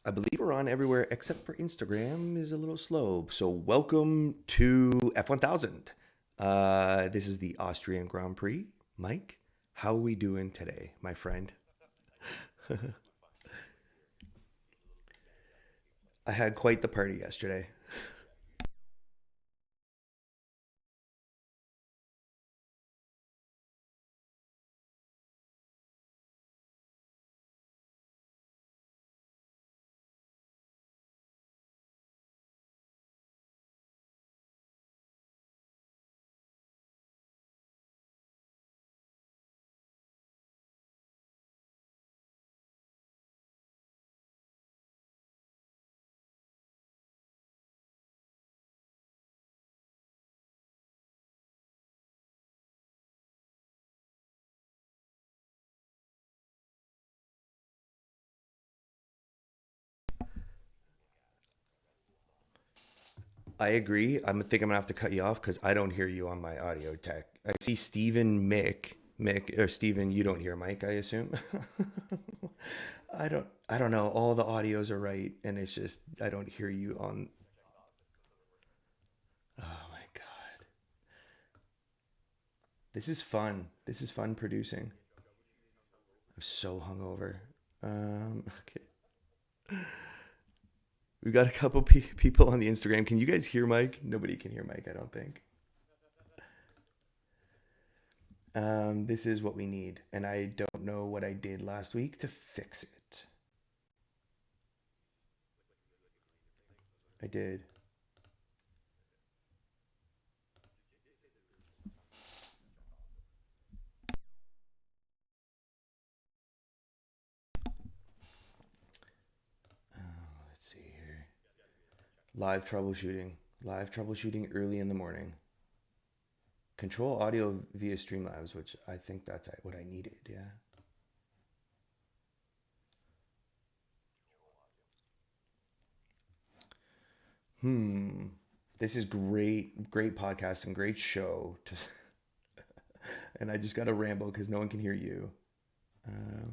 I believe we're on everywhere except for Instagram is a little slow. So welcome to F1000. This is the Austrian Grand Prix. Mike, how are we doing today, my friend? I had quite the party yesterday. I agree. Think I'm gonna have to cut you off because I don't hear you on my audio tech. I see Steven Mick or Steven, you don't hear Mike, I assume. I don't know. All the audios are right and it's just I don't hear you on. Oh my god. This is fun. This is fun producing. I'm so hungover. Okay. We got a couple people on the Instagram. Can you guys hear Mike? Nobody can hear Mike, I don't think. This is what we need, and I don't know what I did last week to fix it. I did. Let's see here. Live troubleshooting. Live troubleshooting early in the morning. Control audio via Streamlabs, which I think that's what I needed. Yeah. Hmm. This is great, great podcast and great show. And I just got to ramble because no one can hear you. Uh,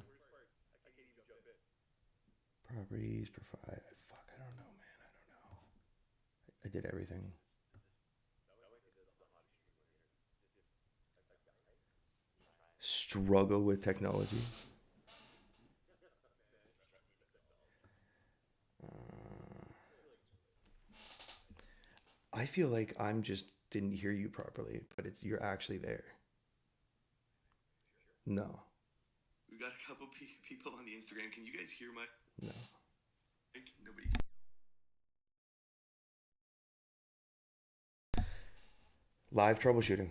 Properties, provide. Fuck, I don't know, man. I don't know. I did everything. Struggle with technology. Uh, I feel like I'm just didn't hear you properly, but it's you're actually there. No. We got a couple people on the Instagram. Can you guys hear my? No. Nobody. Live troubleshooting.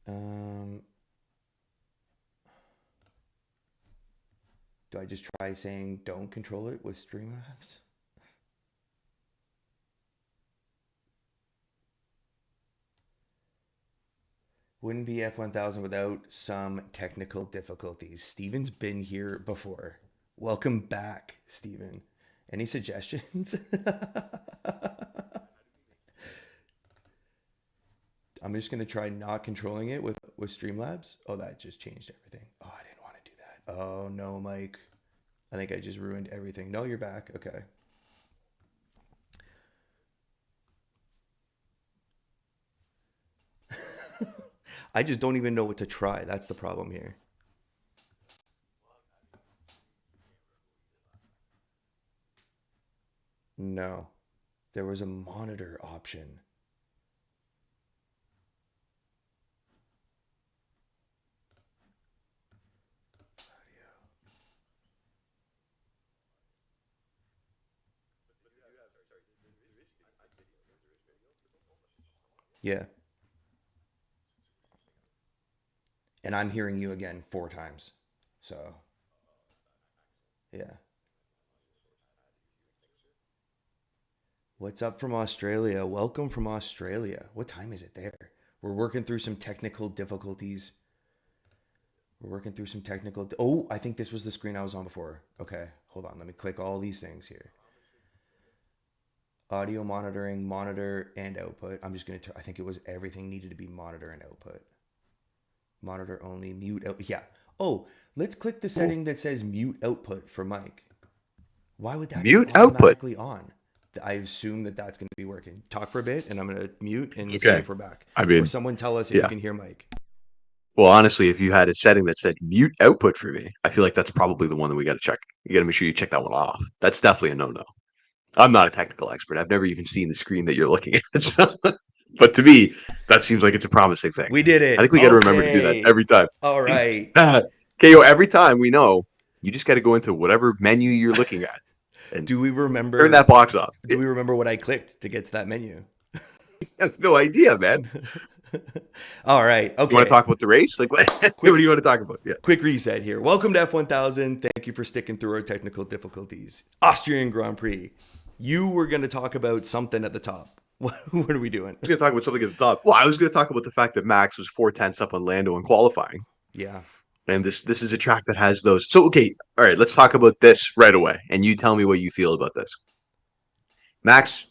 Um, do I just try saying don't control it with Streamlabs? Wouldn't be F1000 without some technical difficulties. Steven's been here before. Welcome back, Steven. Any suggestions? I'm just gonna try not controlling it with Streamlabs. Oh, that just changed everything. Oh, I didn't want to do that. Oh no, Mike. I think I just ruined everything. No, you're back. Okay. I just don't even know what to try. That's the problem here. No, there was a monitor option. Yeah, and I'm hearing you again 4 times. So yeah. What's up from Australia? Welcome from Australia. What time is it there? We're working through some technical difficulties. We're working through some technical. Oh, I think this was the screen I was on before. Okay, hold on. Let me click all these things here. Audio monitoring, monitor, and output. I'm just going to, I think it was everything needed to be monitor and output. Monitor only, mute out. Yeah. Oh, let's click the setting that says mute output for Mike. Why would that be Mute output. automatically on? I assume that that's going to be working. Talk for a bit, and I'm going to mute and see Okay. if we're back. I Or mean, someone tell us if you yeah. can hear Mike. Well, honestly, if you had a setting that said mute output for me, I feel like that's probably the one that we got to check. You got to make sure you check that one off. That's definitely a no-no. I'm not a technical expert. I've never even seen the screen that you're looking at. So, but to me, that seems like it's a promising thing. We did I think it. we got to remember to do that Okay. every time. All right. KO, every time we know, you just got to go into whatever menu you're looking at and Do we turn that remember? box off. Do we remember what I clicked to get to that menu? I have no idea, man. All right. You want to Okay. talk about the race? Like, what do Quick you want to talk about? Yeah. quick reset here. Welcome to F1000. Thank you for sticking through our technical difficulties. Austrian Grand Prix. You were going to talk about something at the top. What are we doing? I was going to talk about something at the top. Well, I was going to talk about the fact that Max was 4 tenths up on Lando in qualifying. Yeah. And this is a track that has those. So, okay. All right. Let's talk about this right away. And you tell me what you feel about this. Max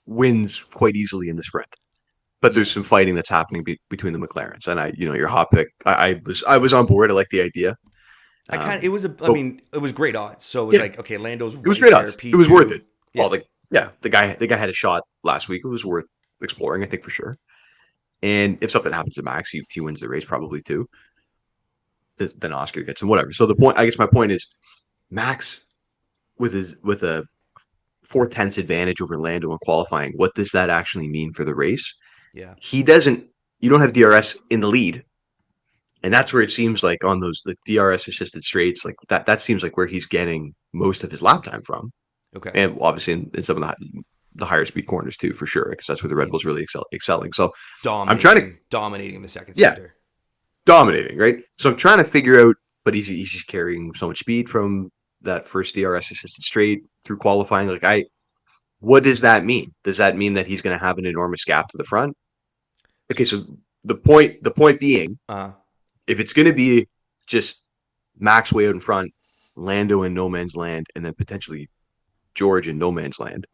wins quite easily in the sprint. But there's some Yes. fighting that's happening between the McLarens, and your hot pick. I was on board. I like the idea. It was I But mean, it was great odds. So it was yeah, like, okay, Lando's it was right great there, odds. It was worth P2. it. Yeah. Well, the guy had a shot last week. It was worth exploring, I think, for sure. And if something happens to Max, he wins the race probably too. Then Oscar gets him, whatever. So the point, I guess, my point is, Max with a 4 tenths advantage over Lando in qualifying. What does that actually mean for the race? Yeah. He doesn't. You don't have DRS in the lead. And that's where it seems like on those the DRS assisted straights, like that seems like where he's getting most of his lap time from, Okay. and obviously in some of the higher speed corners too, for sure, because that's where the Red He's Bulls really excelling. So I'm trying to, dominating the second yeah, sector. dominating, right? So I'm trying to figure out, but he's just carrying so much speed from that first DRS assisted straight through qualifying. What does that mean? Does that mean that he's going to have an enormous gap to the front? Okay, so the point being, Uh, if it's going to be just Max way out in front, Lando in no man's land, and then potentially George in no man's land,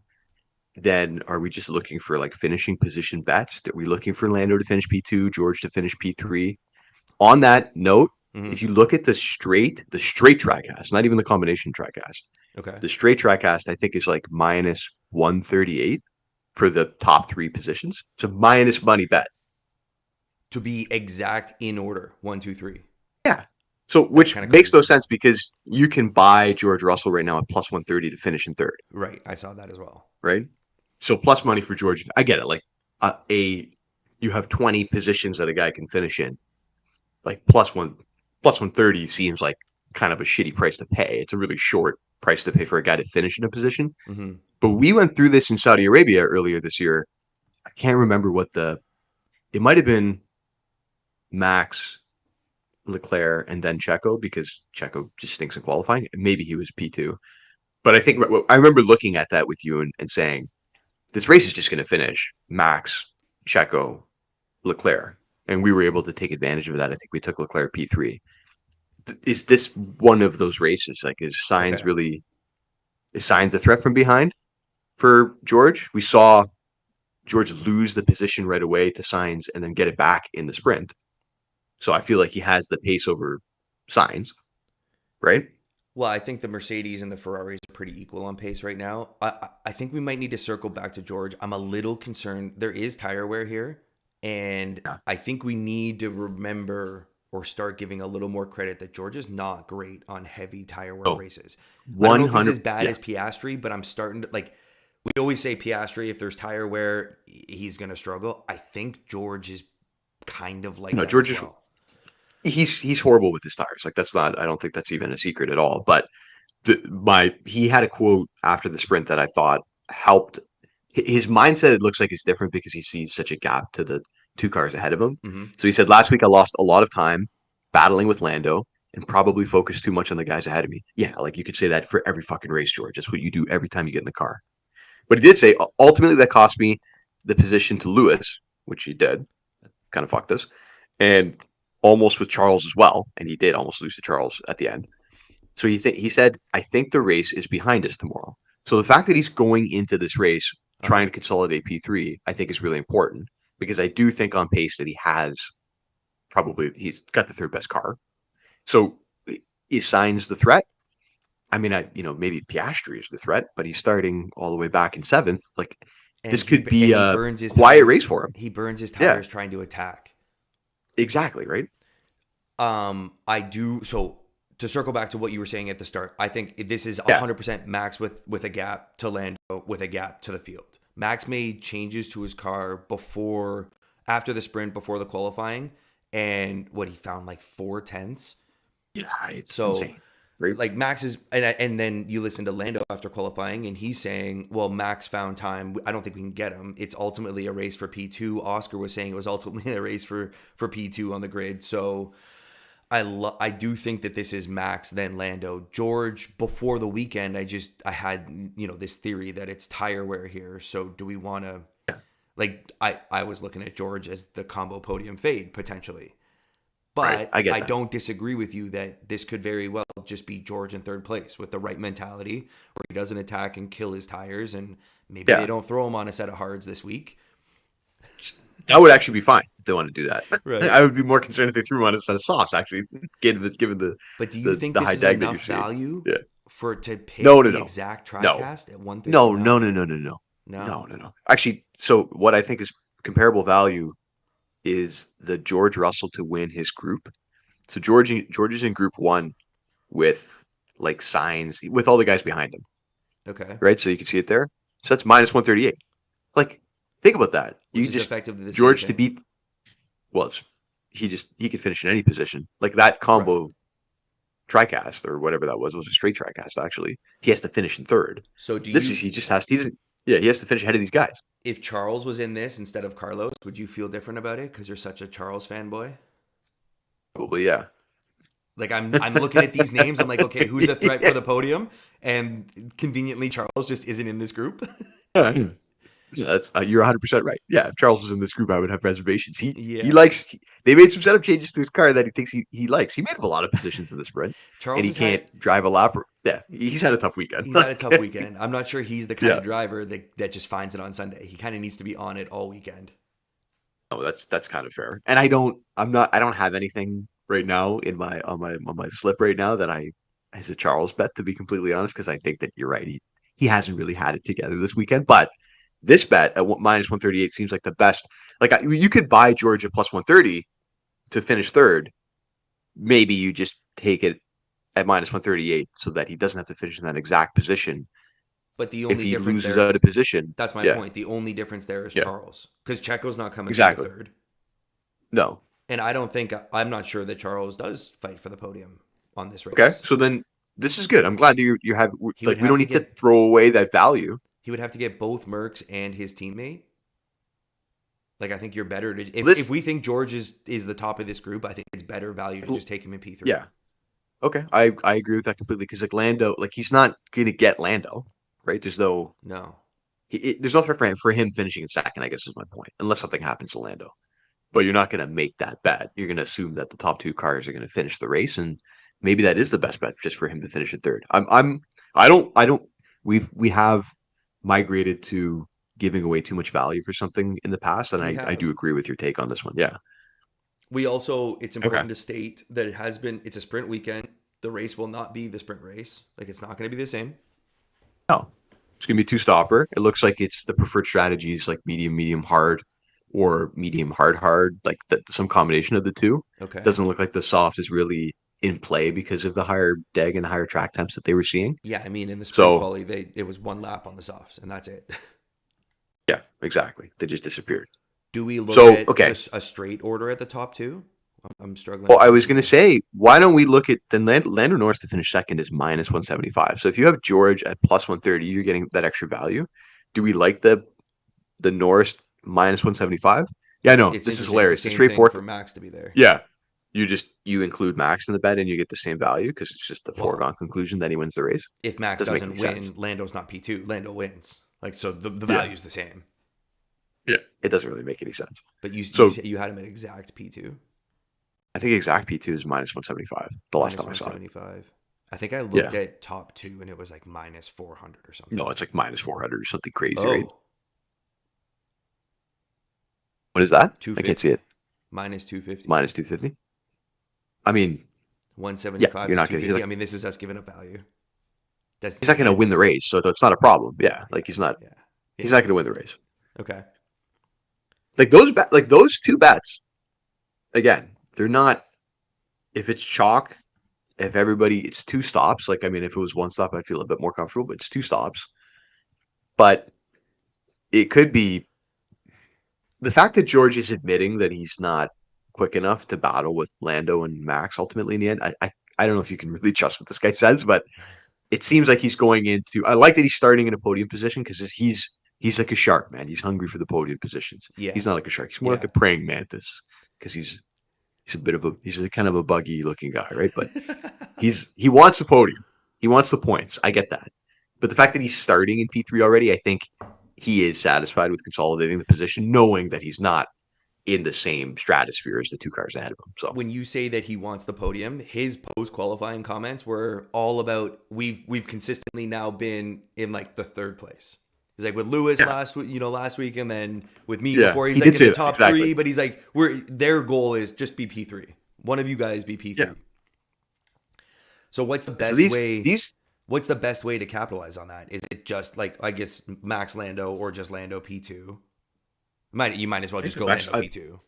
then are we just looking for like finishing position bets? Are we looking for Lando to finish P2, George to finish P3? On that note, mhm. if you look at the straight track cast, not even the combination track cast, Okay. the straight track cast, I think is like minus 138 for the top three positions. It's a minus money bet. To be exact in order, 1, 2, 3. Yeah. So, That's which kind of makes no crazy. sense because you can buy George Russell right now at plus 130 to finish in third, Right. I saw that as well. right? So, plus money for George. I get it. Like, you have 20 positions that a guy can finish in. Like, plus 130 seems like kind of a shitty price to pay. It's a really short price to pay for a guy to finish in a position. Hmm. But we went through this in Saudi Arabia earlier this year. I can't remember it might have been Max, Leclerc, and then Checo because Checo just stinks in qualifying. Maybe he was P2. But I think I remember looking at that with you and saying, this race is just going to finish Max, Checo, Leclerc. And we were able to take advantage of that. I think we took Leclerc P3. Is this one of those races? Like, Okay. is Sainz a threat from behind for George? We saw George lose the position right away to Sainz and then get it back in the sprint. So I feel like he has the pace over Sainz, right? Well, I think the Mercedes and the Ferraris are pretty equal on pace right now. I think we might need to circle back to George. I'm a little concerned. There is tire wear here, and Yeah. I think we need to remember or start giving a little more credit that George is not great on heavy tire wear Oh, races. I don't know if he's 100. as bad Yeah. as Piastri, but I'm starting to like. We always say Piastri, if there's tire wear, he's going to struggle. I think George is kind of like No, that as George is well. he's horrible with his tires. Like that's not. I don't think that's even a secret at all. But he had a quote after the sprint that I thought helped. His mindset, it looks like, is different because he sees such a gap to the two cars ahead of him. Hmm. So he said, last week I lost a lot of time battling with Lando and probably focused too much on the guys ahead of me. Yeah, like you could say that for every fucking race, George. That's what you do every time you get in the car. But he did say ultimately that cost me the position to Lewis, which he did. Kind of fucked us. And almost with Charles as well. And he did almost lose to Charles at the end. So he said, I think the race is behind us tomorrow. So the fact that he's going into this race Uh-huh. trying to consolidate P3, I think is really important because I do think on pace that he's got the third best car. So is Sainz the threat? I mean, maybe Piastri is the threat, but he's starting all the way back in seventh. Like, And this could be he a burns his quiet tire. race for him. He burns his Yeah, tires trying to attack. exactly, right? I do. So to circle back to what you were saying at the start, I think this is Yeah, 100% Max with a gap to Lando, with a gap to the field. Max made changes to his car after the sprint, before the qualifying, and what he found like 4 tenths. yeah, it's So insane, right? like Max is, and then you listen to Lando after qualifying, and he's saying, "Well, Max found time. I don't think we can get him. It's ultimately a race for P2." Oscar was saying it was ultimately a race for P2 on the grid. So I do think that this is Max then Lando. George, before the weekend, I had this theory that it's tire wear here. So do we want to, like, I was looking at George as the combo podium fade potentially. Right, But I get I that. don't disagree with you that this could very well just be George in third place with the right mentality, where he doesn't attack and kill his tires, and maybe they Yeah, don't throw him on a set of hards this week. that would actually be fine if they want to do that. Right. I would be more concerned if they threw him on a set of softs, actually, given But do you think the this high is dag that you're enough seeing. value Yeah. for to pick No, no, the no, exact no, TriCast at 130? no, no, No, no, no, no, no, no. no, no, no. Actually, so what I think is comparable value is the George Russell to win his group. So George is in group one with like signs with all the guys behind him, Okay, right? So you can see it there. So that's minus 138. Like, think about that. which You is just effectively the same George to thing. beat. Well, he could finish in any position. Like that Right. combo tricast or whatever that was a straight tricast. Actually, he has to finish in third. So do This you, is he just has to. He doesn't, yeah, he has to finish ahead of these guys. if Charles was in this instead of Carlos, would you feel different about it because you're such a Charles fanboy? Probably, yeah. Like I'm looking at these names. I'm like, okay, who's a threat for the podium? And conveniently, Charles just isn't in this group. Yeah, that's you're 100% right. Yeah, if Charles was in this group, I would have reservations. He Yeah, likes. They made some setup changes to his car that he thinks he likes. He made up a lot of positions in the sprint, and Charles he has had can't drive a lap. Yeah, he's had a tough weekend. he's had a tough weekend. I'm not sure he's the kind Yeah, of driver that just finds it on Sunday. He kind of needs to be on it all weekend. no, that's kind of fair. And I don't have anything right now in my on my slip right now that I as a Charles bet, to be completely honest, because I think that you're right. He hasn't really had it together this weekend, but this bet at minus 138 seems like the best. Like you could buy Georgia plus 130 to finish third. Maybe you just take it at minus 138 so that he doesn't have to finish in that exact position But the if only he difference loses there, out of position. that's my Yeah, point. The only difference there is yeah, Charles, because Checo's not coming through to exactly. third, No. and I'm not sure that Charles does fight for the podium on this Okay, race. so then this is good. I'm glad that you have He would like we have don't to need to get throw away that value. he would have to get both Mercs and his teammate. Like I think you're better to if This, we think George is the top of this group, I think it's better value to just take him in P3. yeah, okay, I agree with that completely because like Lando, like he's not gonna get Lando, right? No. There's no threat for him finishing in second. I guess is my point, unless something happens to Lando. But you're not gonna make that bet. You're gonna assume that the top two cars are gonna finish the race, and maybe that is the best bet just for him to finish in third. I don't. We have migrated to giving away too much value for something in the past, and We I do have. agree with your take on this one. Yeah. We also, it's Okay. important to state that it's a sprint weekend. The race will not be the sprint race. Like it's not going to be the same. No, it's gonna be two stopper. It looks like it's the preferred strategies like medium, medium hard, or medium hard, hard, like some combination of the two. Okay. Doesn't look like the soft is really in play because of the higher deg and the higher track temps that they were seeing. Yeah, I mean, in the sprint So quali, it was one lap on the softs, and that's it. yeah, exactly. They just disappeared. Do we look So at okay. a straight order at the top two? I'm struggling Well, to I think was gonna here. say, why don't we look at then Lando Norris to finish second is minus 175. So if you have George at plus 130, you're getting that extra value. Do we like the Norris minus 175? Yeah, no, It's this is interesting. It's the hilarious. The same straight thing fourth. for Max to be there. Yeah, you include Max in the bet and you get the same value because it's just the Well, foregone conclusion that he wins the race. if Max Doesn't make any doesn't sense. win, Lando's not P2. Lando wins. Like so, the Yeah, value's the same. yeah, it doesn't really make any sense. But So you had him at exact P2 I think exact P2 is minus 175 the last minus time I saw it. 175. I think I looked Yeah, at top two and it was like minus 400 or no, something. it's like minus 400 or something crazy, right? Oh, What is that? I can't see 250 it. minus 250. Minus 250. I mean, yeah, 175 you're to not going to. 250. Like, I mean, this is us giving up value. That's he's not going to win the race, so it's not a problem. Yeah, like he's not yeah. going to win the race. Okay. Like those two bets, again, they're not. If it's chalk, if everybody, it's two stops. Like I mean, if it was one stop, I'd feel a bit more comfortable. But it's two stops. But it could be the fact that George is admitting that he's not quick enough to battle with Lando and Max ultimately in the end. I don't know if you can really trust what this guy says, but it seems like he's going into. I like that he's starting in a podium position because he's like a shark, man. He's hungry for the podium positions. Yeah. He's not like a shark. He's more like a praying mantis because he's a bit of a he's a kind of a buggy looking guy, right? But he wants a podium. He wants the points. I get that. But the fact that he's starting in P3 already, I think he is satisfied with consolidating the position, knowing that he's not in the same stratosphere as the two cars ahead of him. So when you say that he wants the podium, his post qualifying comments were all about we've consistently now been in like the third place. He's like with Lewis last week, and then with me before he's like in the top three. But he's like their goal is just be P3. One of you guys be P3. Yeah. So what's the best way? What's the best way to capitalize on that? Is it just like I guess Max Lando or just Lando P2? You might as well just go Lando P2.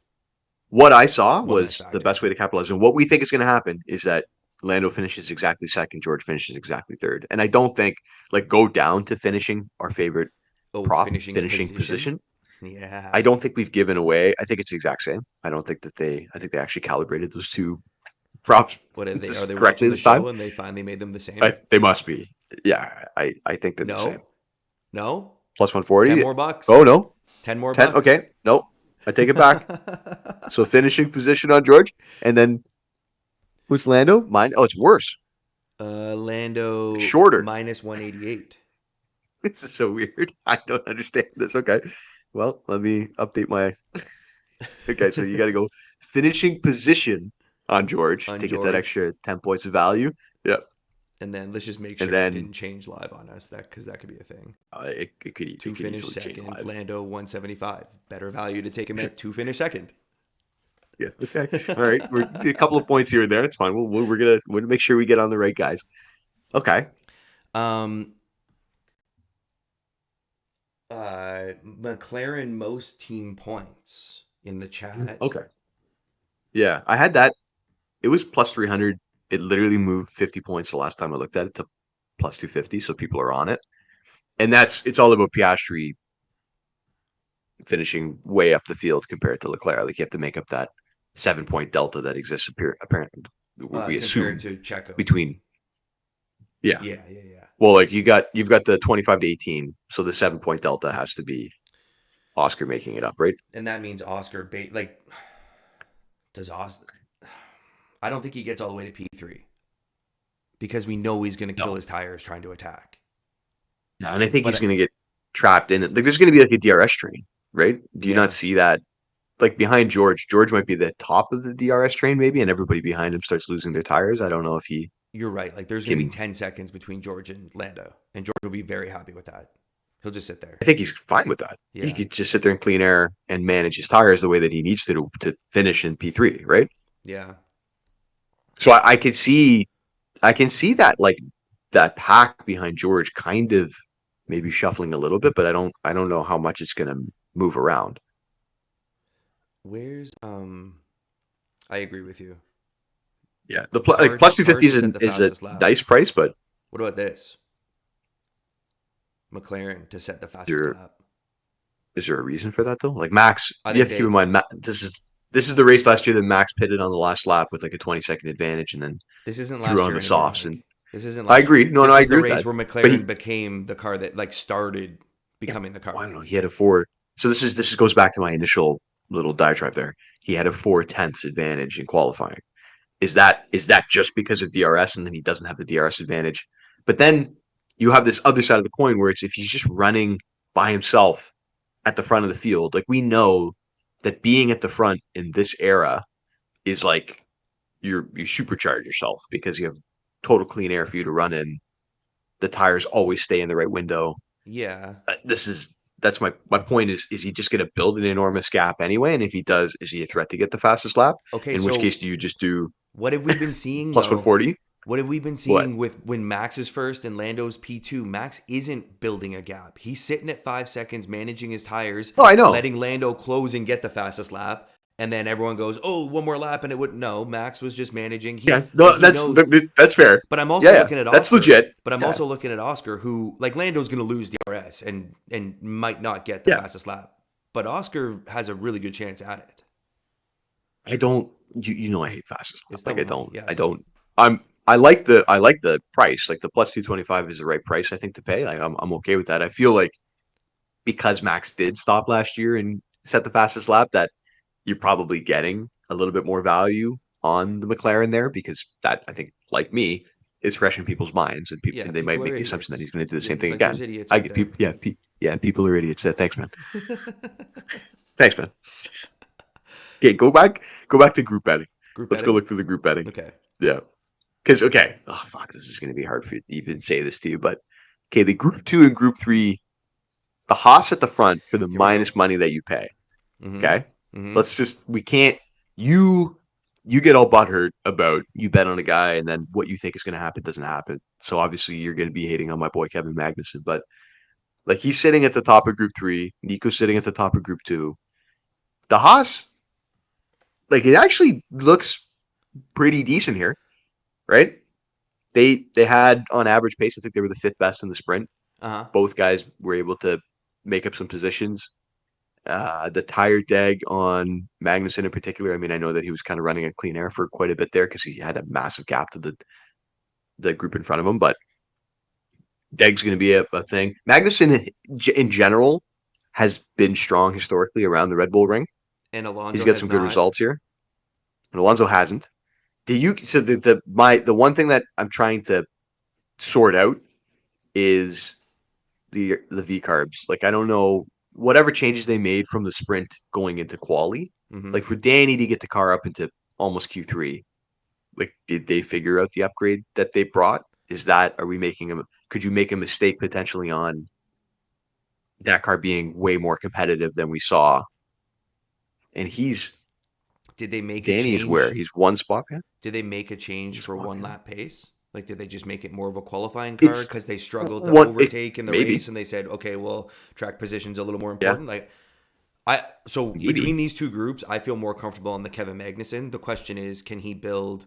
What I saw was the best way to capitalize. And what we think is going to happen is that Lando finishes exactly second, George finishes exactly third. And I don't think go down to finishing our favorite prop finishing position. Yeah. I don't think we've given away. I think it's the exact same. I don't think that I think they actually calibrated those two props. What are they? Are they correctly this time? And they finally made them the same. They must be. Yeah, I think they're the same. No. Plus 140. 10 more bucks. Oh no. 10 more bucks. Okay. Nope. I take it back. So finishing position on George, and then who's Lando? Mine. Oh, it's worse. Lando shorter. Minus 188. This is so weird. I don't understand this. Okay. Well, let me update my. Okay, so you got to go finishing position on George to get that extra 10 points of value. Yep. And then let's just make sure it didn't change live on us, because that could be a thing. It could. Two finish second, Lando 175. Better value to take him at two finish second. Yeah. Okay. All right. We're a couple of points here and there. It's fine. We're gonna make sure we get on the right guys. Okay. McLaren most team points in the chat. Okay. Yeah, I had that. It was plus 300. It literally moved 50 points the last time I looked at it to plus 250. So people are on it, and it's all about Piastri finishing way up the field compared to Leclerc. Like you have to make up that 7-point delta that exists apparently. We assume to Checo between. Yeah. Yeah. Well, like you've got the 25 to 18, so the 7-point delta has to be Oscar making it up, right? And that means Oscar does Oscar? I don't think he gets all the way to P3 because we know he's going to kill his tires trying to attack. Yeah, and I think he's going to get trapped in it. Like there's going to be like a DRS train, right? Do you not see that? Like behind George might be the top of the DRS train maybe, and everybody behind him starts losing their tires. I don't know if he. You're right. Like there's going to be 10 seconds between George and Lando, and George will be very happy with that. He'll just sit there. I think he's fine with that. Yeah. He could just sit there in clean air and manage his tires the way that he needs to finish in P3, right? Yeah. So I can see that like that pack behind George kind of maybe shuffling a little bit, but I don't know how much it's going to move around. Where's I agree with you. Yeah, the plus 250 is a dice price, but what about this? McLaren to set the fastest lap. Is there a reason for that though? Like Max, you have to keep in mind this is the race last year that Max pitted on the last lap with like a 20-second advantage, and then this isn't last year on the softs. And this isn't. I agree. No, I agree with that. This was the race where McLaren became the car that like started becoming the car. I don't know. He had a 4. So this goes back to my initial little diatribe there. He had a 4/10 advantage in qualifying. Is that just because of DRS, and then he doesn't have the DRS advantage? But then you have this other side of the coin where it's if he's just running by himself at the front of the field, like we know that being at the front in this era is like you supercharge yourself because you have total clean air for you to run in. The tires always stay in the right window. Yeah. That's my point is he just going to build an enormous gap anyway? And if he does, is he a threat to get the fastest lap? Okay. In which case do you just do what have we been seeing plus 140? What have we been What? seeing with when Max is first and Lando's P2? Max isn't building a gap. He's sitting at 5 seconds, managing his tires, Oh, I know. letting Lando close and get the fastest lap. And then everyone goes, "Oh, one more lap," and it would no. Max was just managing. Yeah, no, He knows. that's fair. But I'm Yeah, also yeah, looking at that's Oscar. legit. But I'm Yeah, also looking at Oscar, who like Lando's going to lose DRS and might not get the yeah. fastest lap. But Oscar has a really good chance at it. I don't. You know I hate fastest lap. It's Like double money. Yeah. I don't. I like the price. Like the plus 225 is the right price I think to pay. I'm okay with that. I feel like because Max did stop last year and set the fastest lap, that you're probably getting a little bit more value on the McLaren there because that I think, like me, is fresh in people's minds and Yeah. they might People make are the assumption that idiots. he's going to do the same thing Like there's again. idiots I out get there. people, yeah, people are idiots. Thanks, man. Thanks, man. Okay, go back to group betting. Group Let's go betting. look through the group betting. Okay. Yeah. Because, okay, oh, fuck, this is going to be hard for you to even say this to you, but okay, the group 2 and group 3, the Haas at the front for the Here we go. minus money that you pay. Mm-hmm. Okay? Mm-hmm. We can't, you get all butthurt about you bet on a guy and then what you think is going to happen doesn't happen. So obviously you're going to be hating on my boy Kevin Magnussen, but like he's sitting at the top of group 3, Nico's sitting at the top of group 2. The Haas, like it actually looks pretty decent here, right? They had on average pace, I think they were the 5th best in the sprint. Uh-huh. Both guys were able to make up some positions. The tire deg on Magnussen in particular, I mean, I know that he was kind of running a clean air for quite a bit there because he had a massive gap to the group in front of him, but deg's going to be a thing. Magnussen in general has been strong historically around the Red Bull ring. And He's Alonso got has some good not. results here. And Alonso hasn't. The one thing that I'm trying to sort out is the V carbs. Like I don't know whatever changes they made from the sprint going into quali. Mm-hmm. Like for Danny to get the car up into almost Q3, like did they figure out the upgrade that they brought? Are we making a could you make a mistake potentially on that car being way more competitive than we saw? And Did they make a Danny is where change? he's one spot man. Did they make a change One for spot one man. lap pace? Like, did they just make it more of a qualifying car It's because they struggled to one overtake in the maybe. race, and they said, okay, well, track position's a little more Yeah, important. So between maybe. these two groups, I feel more comfortable on the Kevin Magnussen. The question is, can he build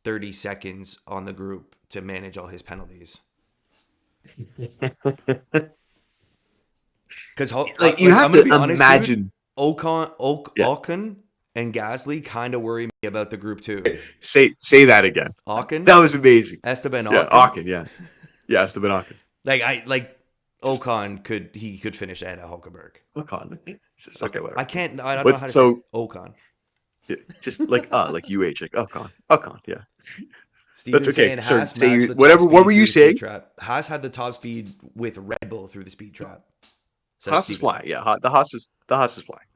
30 seconds on the group to manage all his penalties? Because Like you have I'm gonna to be honest, dude. imagine. Yeah. Ocon and Gasly kind of worry me about the group too. Say that again. Ocon, That was amazing. Esteban Yeah, Ocon. Aachen. Yeah, yeah, Esteban Aachen. Ocon could finish ahead of Hulkenberg. Ocon. Just okay, whatever. I can't. I don't know What's how to so say Ocon. yeah, just like like Ocon. Yeah, Steven that's okay. saying So Haas say matched you the top whatever. What speed were through you the speed saying? trap. Haas had the top speed with Red Bull through the speed trap. Says Haas is Steven. flying. Yeah, the Haas is flying.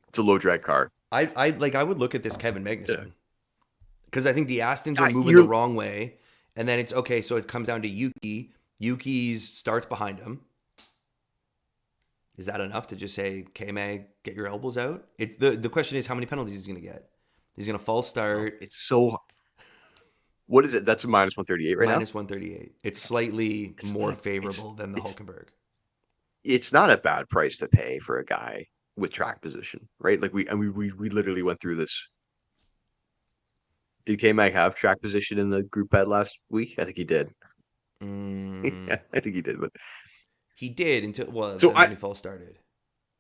It's a low drag car. I would look at this Kevin Yeah. Magnussen because I think the Astons are moving You're the wrong way, and then it's okay. So it comes down to Yuki. Yuki's starts behind him. Is that enough to just say, K-Mag, get your elbows out? The question is how many penalties he's going to get. He's going to false start. It's so. What is it? That's a minus 138 right now. Minus 138. It's slightly more Not, favorable than the it's Hulkenberg. it's not a bad price to pay for a guy with track position, right? Like we literally went through this. Did K-Mag have track position in the group bet last week? I think he did. Yeah, I think he did. But He did until so and then he false started.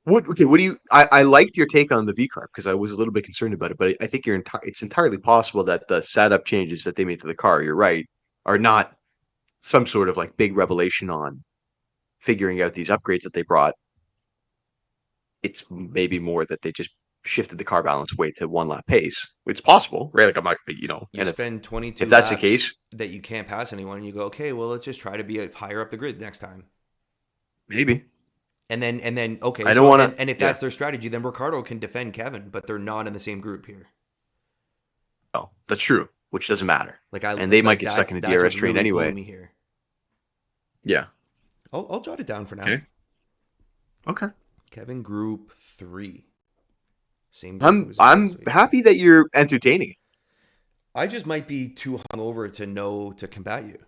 what do you? I liked your take on the V carb because I was a little bit concerned about it, but I think it's entirely possible that the setup changes that they made to the car, you're right, are not some sort of like big revelation on figuring out these upgrades that they brought. It's maybe more that they just shifted the car balance way to one lap pace. It's possible, right? Like I'm not, You and spend 22 if that's the laps case, that you can't pass anyone, and you go, okay, well, let's just try to be higher up the grid next time. maybe. And then okay, I don't so want to. and if Yeah, that's their strategy, then Ricardo can defend Kevin, but they're not in the same group here. no, that's true. Which doesn't matter, Like I and they might get that's stuck in the that's DRS what's train really pulling anyway. me here. Yeah. I'll jot it down for now. Okay. Okay. Kevin Group 3. Same group it was in last I'm week. happy that you're entertaining it. I just might be too hungover to know to combat you.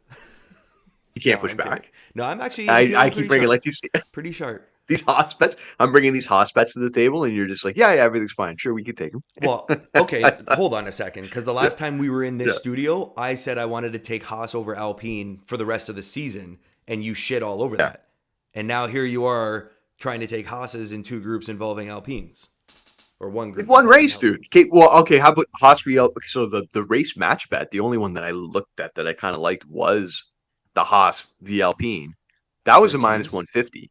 You No, can't push I'm kidding. back. No, I'm actually I'm I feeling keep pretty bringing sharp. like these Pretty sharp. these hoss bets. I'm bringing these hoss bets to the table, and you're just like, yeah, everything's fine. Sure, we can take them. Well, okay, hold on a second, because the Yeah, last time we were in this yeah. studio, I said I wanted to take Haas over Alpine for the rest of the season, and you shit all over Yeah. that. And now here you are trying to take Haas's in two groups involving Alpines, or one group One involving race, dude. Alpines. Okay, well, okay. How about Haas Real? So the race match bet, the only one that I looked at that I kind of liked was the Haas v Alpine. That For was a minus teams, 150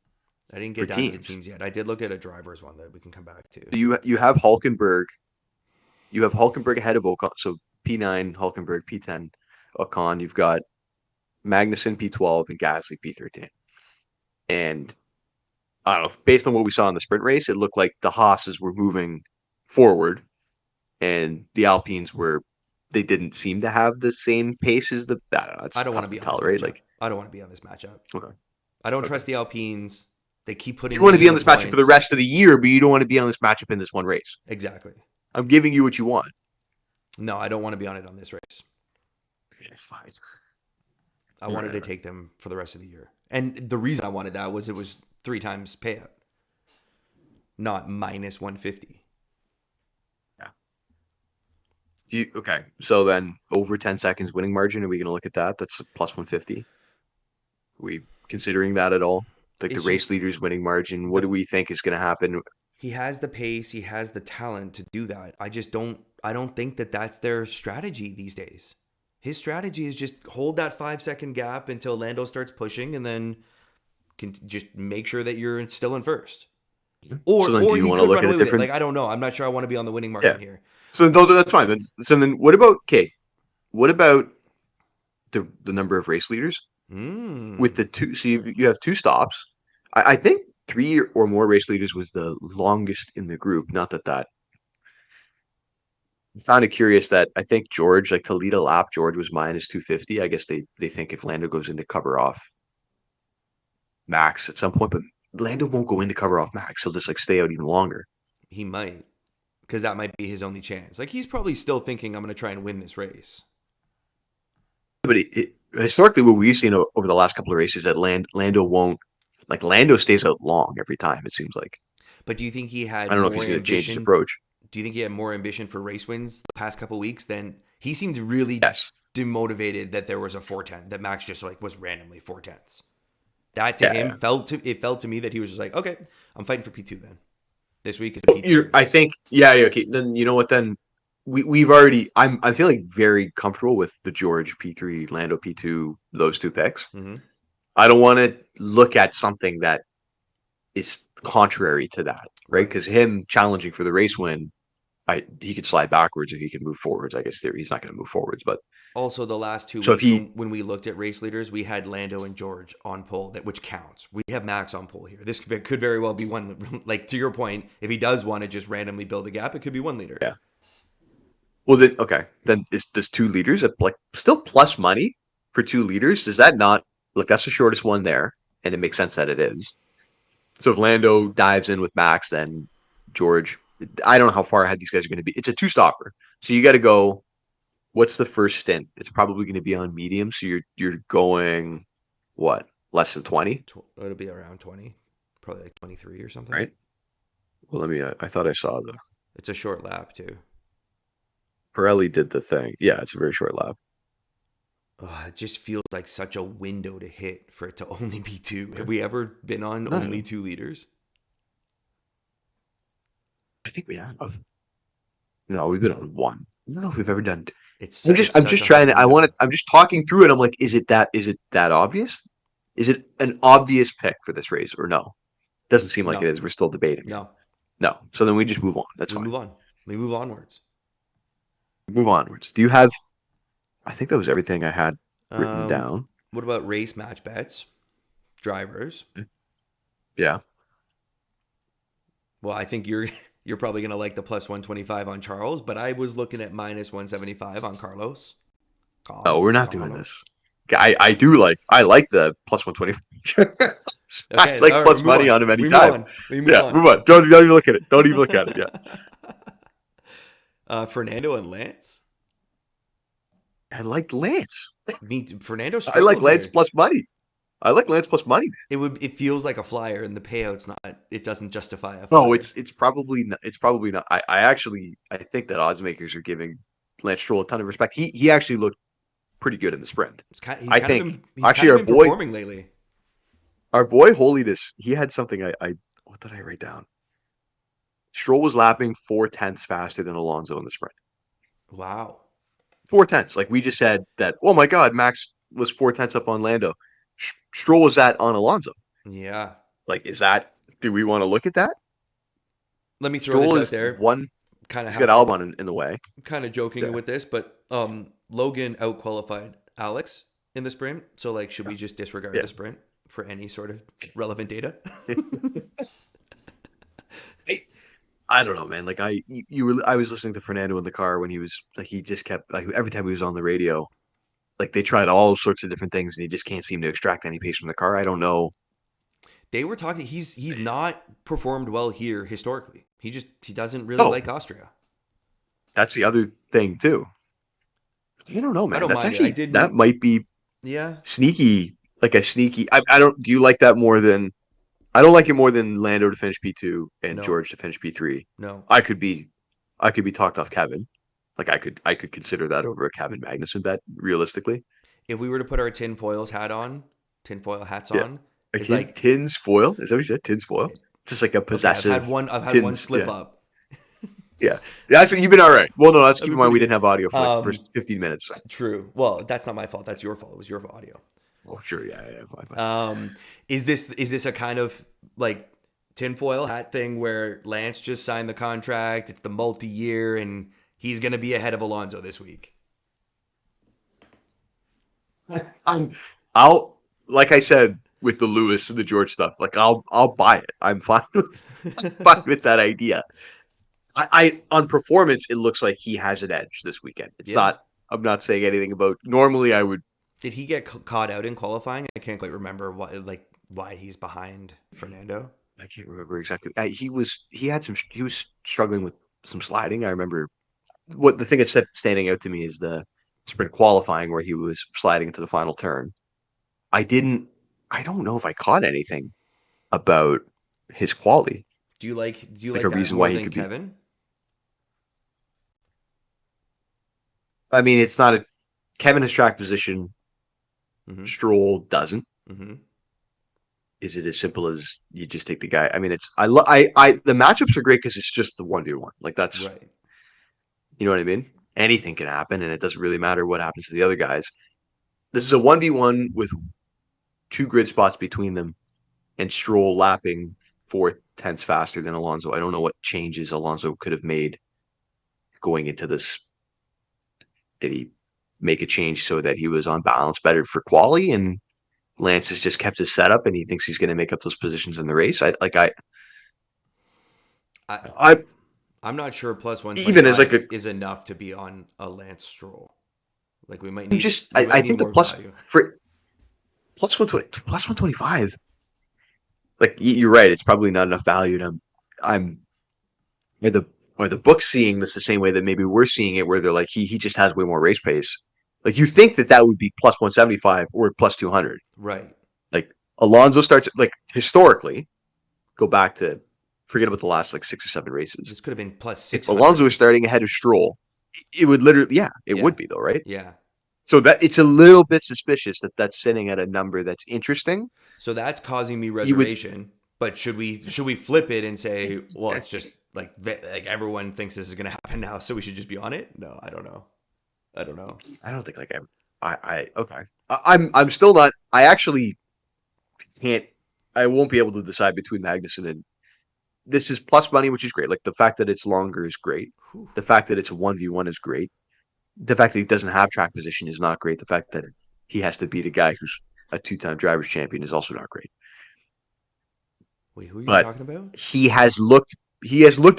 I didn't for get down to the teams. teams yet. I did look at a driver's one that we can come back to. So you have Hulkenberg. You have Hulkenberg ahead of Ocon. So P9 Hulkenberg, P10 Ocon. You've got Magnussen P12 and Gasly P13. And I don't know, based on what we saw in the sprint race, it looked like the Haas's were moving forward and the Alpines were they didn't seem to have the same pace as the I don't know, I it's don't want tough to to be on this tolerate. matchup. Like I don't want to be on this matchup. okay, I don't okay. trust the Alpines. They keep You putting want to me be in on the this matchup for the points. rest of the year, but you don't want to be on this matchup in this one race. Exactly. I'm giving you what you want. No, I don't want to be on it on this race. Okay, fine. I wanted to Whatever. take them for the rest of the year. And the reason I wanted that was it was 3 times payout, not minus 150. Yeah. Do you okay? So then over 10 seconds winning margin, are we going to look at that? That's a plus 150. Are we considering that at all? Like the It's race just leaders winning margin, what do the we think is going to happen? he has the pace, he has the talent to do that. I don't think that that's their strategy these days. His strategy is just hold that 5 second gap until Lando starts pushing, and then can just make sure that you're still in first. So then, do Or you he want to could look run at a away with it. different? Like I don't know. I'm not sure I want to be on the winning Yeah. margin here. So that's fine. So then, what about okay? What about the number of race leaders with Mm. the two? So you have two stops. I think three or more race leaders was the longest in the group. Not that I found it curious that I think George, like to lead a lap, George was minus 250. I guess they think if Lando goes in to cover off Max at some point, but Lando won't go in to cover off Max. He'll just like stay out even longer. He might, because that might be his only chance. Like he's probably still thinking, I'm going to try and win this race. But historically, what we've seen over the last couple of races that Lando won't like Lando stays out long every time. It seems like But do you think he I had don't know if more he's going to change his ambition? approach. Do you think he had more ambition for race wins the past couple weeks than he seemed really Yes. demotivated that there was a 410 that Max just like was randomly 410s. That to him Yeah. felt to me that he was just like, okay, I'm fighting for P2 then. This week is a P2 race. I think yeah. Okay. Then you know what? Then we've already. I'm feeling very comfortable with the George P3, Lando P2, those two picks. Mm-hmm. I don't want to look at something that is contrary to that, right? Right. Because him challenging for the race win, he could slide backwards or he could move forwards. I guess he's not going to move forwards, but Also, the last two so if weeks he when we looked at race leaders, we had Lando and George on pole, that which counts. We have Max on pole here. This could very well be one. Like to your point, if he does want to just randomly build a gap, it could be one leader. yeah. Well, then okay. Then is this two liters at like still plus money for two liters? Does that not look? That's the shortest one there, and it makes sense that it is. So if Lando dives in with Max, then George. I don't know how far ahead these guys are going to be. It's a two stopper, so you got to go. What's the first stint? It's probably going to be on medium, so you're going what less than 20, It'll be around 20, probably like 23 or something. right? Well, let me. I thought I saw the It's a short lap too. Pirelli did the thing. Yeah, it's a very short lap. It just feels like such a window to hit for it to only be two. Have we ever been on No, only 2 liters? I think we have. No, we've been on one. I don't know if we've ever done. It's I'm it's such just a trying hard to. I want to. window. I'm just talking through it. I'm like, is it that obvious? Is it an obvious pick for this race or no? Doesn't seem like it No, is. We're still debating it. no. No. So then we just move on. That's We fine. move on. We move onwards. Move onwards. Do you have? I think that was everything I had written Um, down. what about race match bets? Drivers. Yeah. Well, I think you're probably gonna like the plus 125 on Charles, but I was looking at minus 175 on Carlos. No, we're not doing this. Carlos. I like the plus 120. I Okay, like all right, plus we move money on. on him We move anytime. on. We move Yeah, on. move on. Don't even look at it. Don't even look at it. Yeah. Fernando and Lance. I like Lance. Fernando I like struggled Lance here. plus money. I like Lance plus money. It feels like a flyer, and the payout's not. It doesn't justify a No, flyer. it's probably not, it's probably not. I think that odds makers are giving Lance Stroll a ton of respect. He actually looked pretty good in the sprint. He's I kind of think been he's kind actually of been performing lately. our boy Holiness, he had something I what did I write down? Stroll was lapping 4 tenths faster than Alonso in the sprint. Wow. 4 tenths. Like we just said that, oh my God, Max was 4 tenths up on Lando. Stroll was that on Alonso. Yeah. Like, do we want to look at that? Let me throw this Stroll out is there. one, Kind of he's got half Albon in the way. kind of joking Yeah. with this, but Logan outqualified Alex in the sprint. So like, should Yeah. we just disregard Yeah. the sprint for any sort of relevant data? I don't know, man. Like I was listening to Fernando in the car when he was like, he just kept like every time he was on the radio, like they tried all sorts of different things and he just can't seem to extract any pace from the car. I don't know. They were talking. He's not performed well here historically. He doesn't really Oh, like Austria. that's the other thing too. I don't know, I man. don't That's mind it. I actually that didn't. might be Yeah. sneaky, like a sneaky. I don't. Do you like that more than? I don't like it more than Lando to finish P2 and No. George to finish P3. No. I could be, I could be talked off Kevin. Like I could consider that over a Kevin Magnussen bet realistically. If we were to put our tinfoil hats Yeah. on, A it's like tin foil. Is that what you said? Tin foil. Just like a okay. possessive I've had one tins. slip Yeah. up. Yeah. Actually, you've been all right. Well, no, let's I've keep in been mind pretty we good. didn't have audio for like the first 15 minutes. True. Well, that's not my fault. That's your fault. It was your audio. Oh, sure. Yeah. Yeah. Fine, fine. Is this a kind of like tinfoil hat thing where Lance just signed the contract? It's the multi-year, and he's going to be ahead of Alonso this week. I'll, like I said with the Lewis and the George stuff, like I'll buy it. I'm fine fine with that idea. I on performance, it looks like he has an edge this weekend. It's Yeah. not. I'm not saying anything about. Normally, I would. Did he get caught out in qualifying? I can't quite remember why he's behind Fernando. I can't remember exactly. He was struggling with some sliding. I remember what the thing that's standing out to me is the sprint qualifying where he was sliding into the final turn. I didn't. I don't know if I caught anything about his quality, Do you like like a that reason more why he than could be. Kevin? I mean, it's not a Kevin has track position. Mm-hmm. Stroll doesn't. Mm-hmm. Is it as simple as you just take the guy? I mean, it's the matchups are great because it's just the 1v1. Like that's Right. you know what I mean. Anything can happen, and it doesn't really matter what happens to the other guys. This is a 1v1 with two grid spots between them, and Stroll lapping 4 tenths faster than Alonso. I don't know what changes Alonso could have made going into this. Did he make a change so that he was on balance better for quali? And Lance has just kept his setup, and he thinks he's going to make up those positions in the race. I I I'm not sure plus even as like 125 a is enough to be on a Lance Stroll. Like we might I'm need just we might I need think the more plus value. for plus 125. Like you're right, it's probably not enough value to. I'm are the are the books seeing this the same way that maybe we're seeing it, where they're like he just has way more race pace. Like you think that would be plus 175 or plus 200. Right. Like Alonso starts like historically. Go back to forget about the last like 6 or 7 races. This could have been plus If 600. Alonso is starting ahead of Stroll, it would literally it Yeah. would be though, right? Yeah. So that it's a little bit suspicious that that's sitting at a number that's interesting. So that's causing me You would reservation. But should we flip it and say, well, it's just like everyone thinks this is going to happen now, so we should just be on it? No, I don't know. I don't think like I okay. I'm still not. I actually can't. I won't be able to decide between Magnussen and this is plus money, which is great. Like the fact that it's longer is great. Whew. The fact that it's a 1v1 is great. The fact that he doesn't have track position is not great. The fact that he has to beat a guy who's a 2-time drivers champion is also not great. Wait, who are you But talking about? he has looked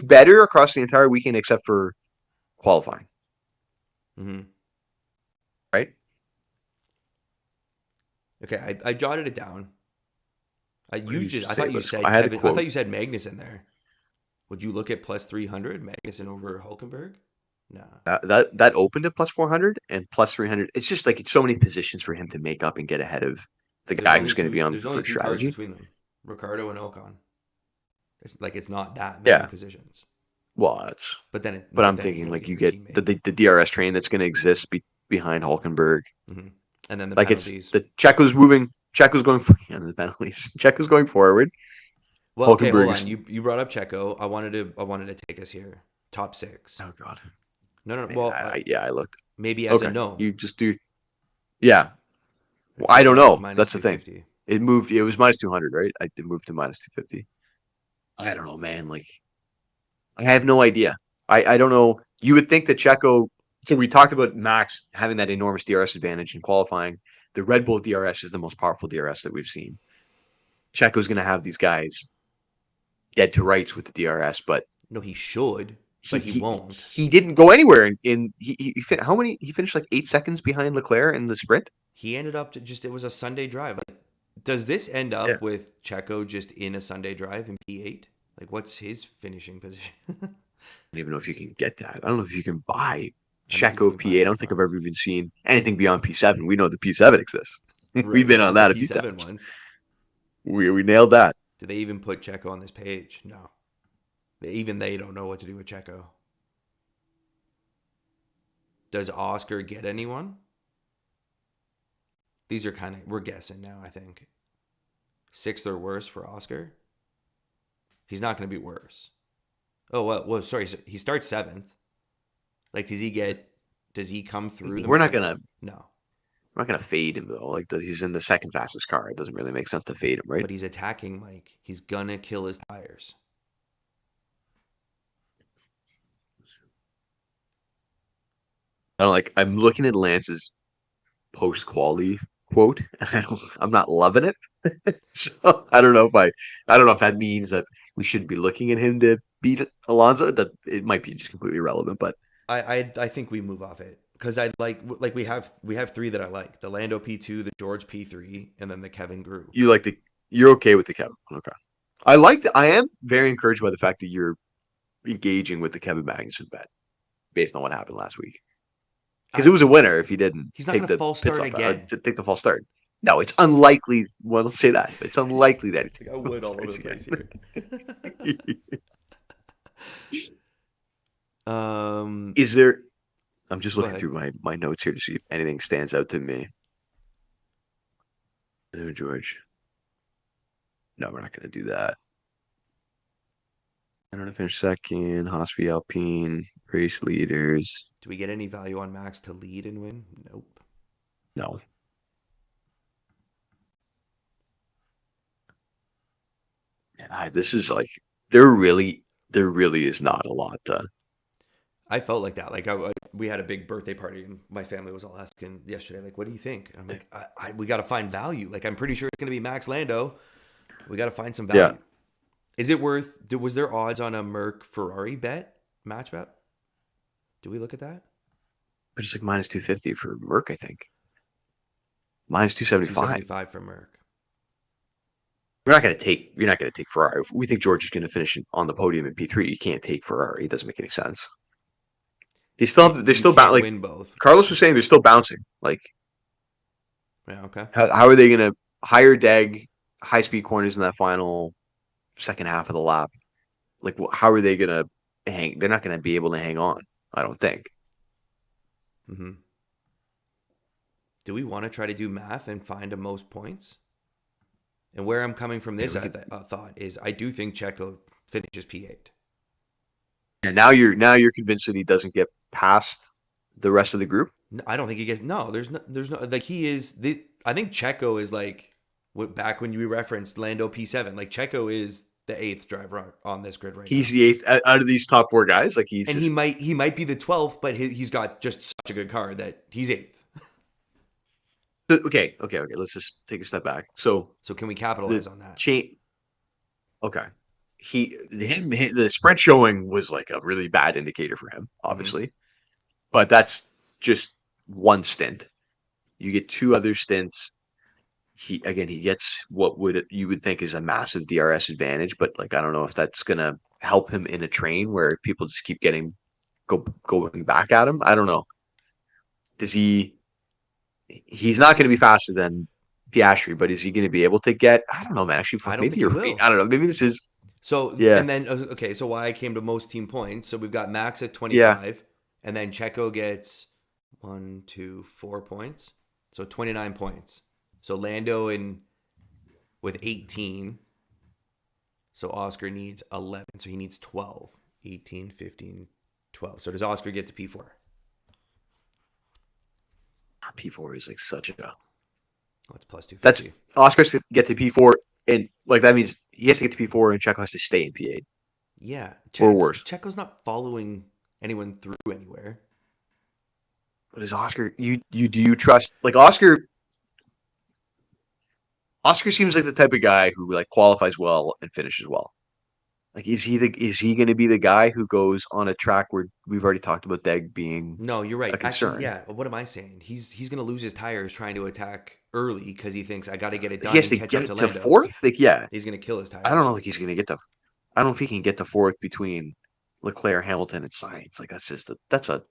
better across the entire weekend except for qualifying. Mm-hmm. Right? Okay, I jotted it down. I What did you just I say thought you about it? said I had a Kevin. I quote. thought you said Magnus in there. Would you look at plus 300 Magnussen over Hulkenberg? Nah. That opened at plus 400 and plus 300. It's just like it's so many positions for him to make up and get ahead of the There's guy only who's going to two. be on There's only preferred two cars strategy. between them, Ricardo and Ocon. It's like it's not that many Yeah. positions. Well, that's. But But I'm then thinking he'll like get you your get teammate. the DRS train that's going to exist behind Hulkenberg. Hmm. And then the Like it's penalties. the Checo's moving. Checo's going for the penalties. Checo's going forward. Well, okay, hold Hulkenberg's. on. You brought up Checo. I wanted to take us here. Top six. Oh God, No, no. man. Well, Yeah, I looked. maybe as a Okay, no. you just do. Yeah. Well, It's I don't looking like know. minus That's the two thing. fifty. It moved. It was minus 200, right? I did move to minus 250. I don't know, man. Like I have no idea. I don't know. You would think that Checo. So we talked about Max having that enormous DRS advantage in qualifying. The Red Bull DRS is the most powerful DRS that we've seen. Checo's going to have these guys dead to rights with the DRS, but No, he should, he but he he, won't. he didn't go anywhere. How many? He finished like 8 seconds behind Leclerc in the sprint. He ended up to just it was a Sunday drive. Like, does this end Yeah. up with Checo just in a Sunday drive in P8? Like, what's his finishing position? I don't even know if you can get that. I don't know if you can buy I don't think you Checo can buy P8. I that don't think I've car. ever even seen anything beyond P7. We know the P7 exists. We've Right, we been on got the that a few P7 times. ones. We nailed that. Do they even put Checo on this page? No. Even they don't know what to do with Checo. Does Oscar get anyone? These are kind of, we're guessing now, I think. Sixth or worse for Oscar? He's not going to be worse. Oh, well, sorry. So he starts seventh. Like, does he come through We're not like, gonna no. we're not gonna fade him though. Like he's in the second fastest car. It doesn't really make sense to fade him, right? But he's attacking Mike. He's going to kill his tires. I don't like. I'm looking at Lance's post quality quote, and I'm not loving it. So I don't know if that means that we shouldn't be looking at him to beat Alonso. That it might be just completely irrelevant. But I think we move off it because I like we have three that I like: the Lando P2, the George P3, and then the Kevin Group. you like you're okay with the Kevin. Okay. I am very encouraged by the fact that you're engaging with the Kevin Magnussen bet based on what happened last week. Because it was a winner if he didn't He's not take going to the false pit start stop, again. take the false start. No, it's unlikely. Well, let's say that. It's unlikely that he I got wood all over the place here. Is there? I'm just Go looking ahead. through my notes here to see if anything stands out to me. No, George. No, we're not going to do that. I don't know. Finish second. Haas v Alpine. Race leaders. Do we get any value on Max to lead and win? Nope. No. This is like there really is not a lot to. I felt like that. Like we had a big birthday party, and my family was all asking yesterday, like, "What do you think?" And I'm like, "We got to find value. Like, I'm pretty sure it's going to be Max Lando. We got to find some Yeah. value. Is it worth? Was there odds on a Merc Ferrari match bet? Do we look at that? But it's like minus 250 for Merck, I think. Minus 275. 275 for Merc. You're not going to take Ferrari. If we think George is going to finish on the podium in P3, you can't take Ferrari. It doesn't make any sense. They're You still can't like win both. Carlos was saying they're still bouncing. Like Yeah. Okay. how are they going to higher deg high speed corners in that final second half of the lap? Like how are they going to hang? They're not going to be able to hang on. I don't think. Mm-hmm. Do we want to try to do math and find the most points? And where I'm coming from this thought is I do think Checo finishes P8. And now you're convinced that he doesn't get past the rest of the group. I don't think he gets no. There's no like he is. I think Checo is like back when you referenced Lando P7. Like Checo is the eighth driver on this grid right He's now. the eighth out of these top four guys. Like And he might be the 12th, but he's got just such a good car that he's eighth. Okay. Let's just take a step back. So can we capitalize on that? Okay. The sprint showing was like a really bad indicator for him, obviously. But that's just one stint. You get two other stints. He gets what you would think is a massive DRS advantage, but like I don't know if that's gonna help him in a train where people just keep getting going back at him. I don't know. Does he? He's not going to be faster than Piastri, but is he going to be able to get? I don't know, man. Actually, I fuck, don't maybe think he you're right. will. I don't know. Maybe this is. So, Yeah, and then, okay, so why I came to most team points. So we've got Max at yeah. 25, and then Checo gets 1, 2, 4 points. So 29 points. So Lando with 18. So Oscar needs 11. So he needs 12. 18, 15, 12. So does Oscar get to P4? P4 is like such a. Oh, it's plus That's 250. Oscar's to get to P4, and like that means he has to get to P4, and Checo has to stay in P8 Yeah. or worse. Checo's not following anyone through anywhere. But is Oscar? You do you trust like Oscar? Oscar seems like the type of guy who like qualifies well and finishes well. Like, is he going to be the guy who goes on a track where we've already talked about Deg being No, you're right. a Actually, concern? yeah. What am I saying? He's going to lose his tires trying to attack early because he thinks I got to get it Like, he done has and to catch up to get to Lando. fourth. Like, yeah, He's going to kill his I don't tires. know. Like, he's going to get to. I don't know if he can get to fourth between Leclerc, Hamilton, and Sainz. Like, that's just that's a.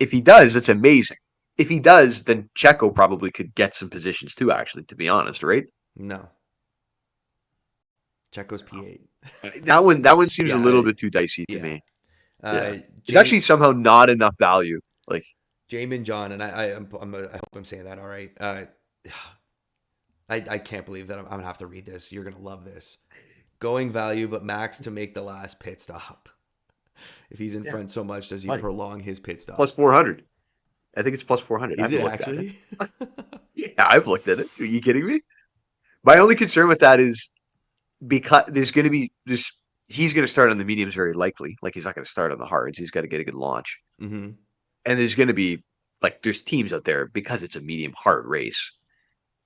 If he does, it's amazing. If he does, then Checo probably could get some positions too. Actually, to be honest, right? No, Checo's P8. That one seems a little Yeah, bit too dicey to yeah. me. Yeah, Uh, it's actually somehow not enough value. Like, Jamin John, and I hope I'm saying that all right. I can't believe that I'm gonna have to read this. You're gonna love this. Going value, but Max to make the last pit stop. If he's in yeah, front so much, does he money prolong his pit plus stop? 400. I think it's plus 400. I Is haven't it looked at it. actually? Yeah, I've looked at it. Are you kidding me? My only concern with that is because there's going to be this. He's going to start on the mediums very likely. Like, he's not going to start on the hards. He's got to get a good launch. Mm-hmm. And there's going to be like there's teams out there because it's a medium hard race.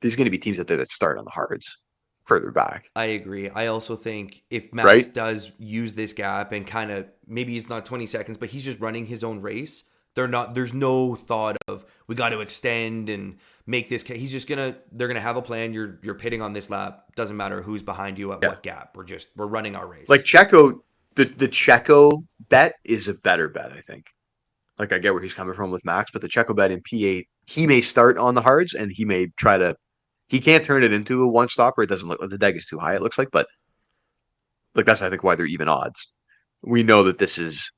There's going to be teams out there that start on the hards further back, I agree. I also think if Max right? does use this gap and kind of maybe it's not 20 seconds, but he's just running his own race. There's no thought of we got to extend and make this. They're gonna have a plan. You're pitting on this lap. Doesn't matter who's behind you at Yeah. what gap. We're running our Like race. Checo, the Checo bet is a better bet, I think. Like, I get where he's coming from with Max, but the Checo bet in P8, he may start on the hards and he may try to. He can't turn it into a one stopper. It doesn't look like the deck is too high. It looks like, but like that's I think why they're even odds. We know that this is.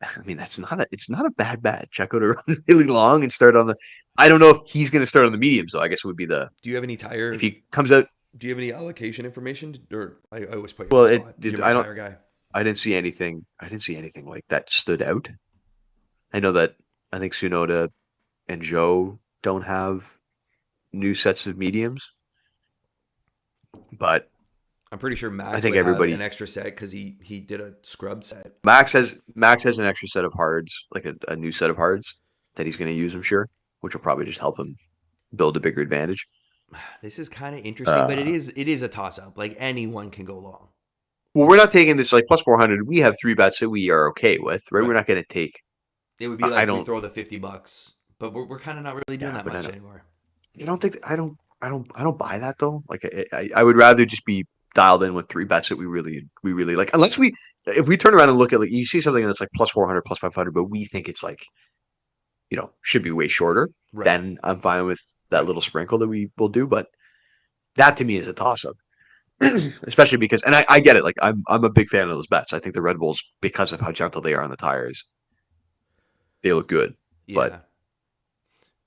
I mean, it's not a bad bet. Checo to run really long and start on the. I don't know if he's going to start on the mediums though. I guess it would be the Do you have any if tire? he comes out. Do you have any allocation information? Or I always put you on Well, the spot. You're my I don't. tire guy. I didn't see anything. I didn't see anything like that stood out. I know that I think Tsunoda and Joe don't have new sets of mediums, but I'm pretty sure I Max think would have an everybody extra set because he did a scrub set. Max has an extra set of hards, like a new set of hards that he's going to use. I'm sure, which will probably just help him build a bigger advantage. This is kind of interesting, but Uh, it is a toss up. Like anyone can go long. well, we're not taking this like plus 400. We have three bets that we are okay with, right? We're Right. not going to take. It would be I like we don't. throw the $50, but we're kind of not really doing Yeah, that but I much don't. anymore. I don't think. I don't buy that though. Like, I would rather just be dialed in with three bets that we really like. Unless if we turn around and look at like you see something that's like plus 400, plus 500, but we think it's like should be way shorter, Right, then I'm fine with that right. little sprinkle that we will do. But that to me is a toss up, especially because, and I get it. Like I'm a big fan of those bets. I think the Red Bulls, because of how gentle they are on the tires, they look good. But Yeah.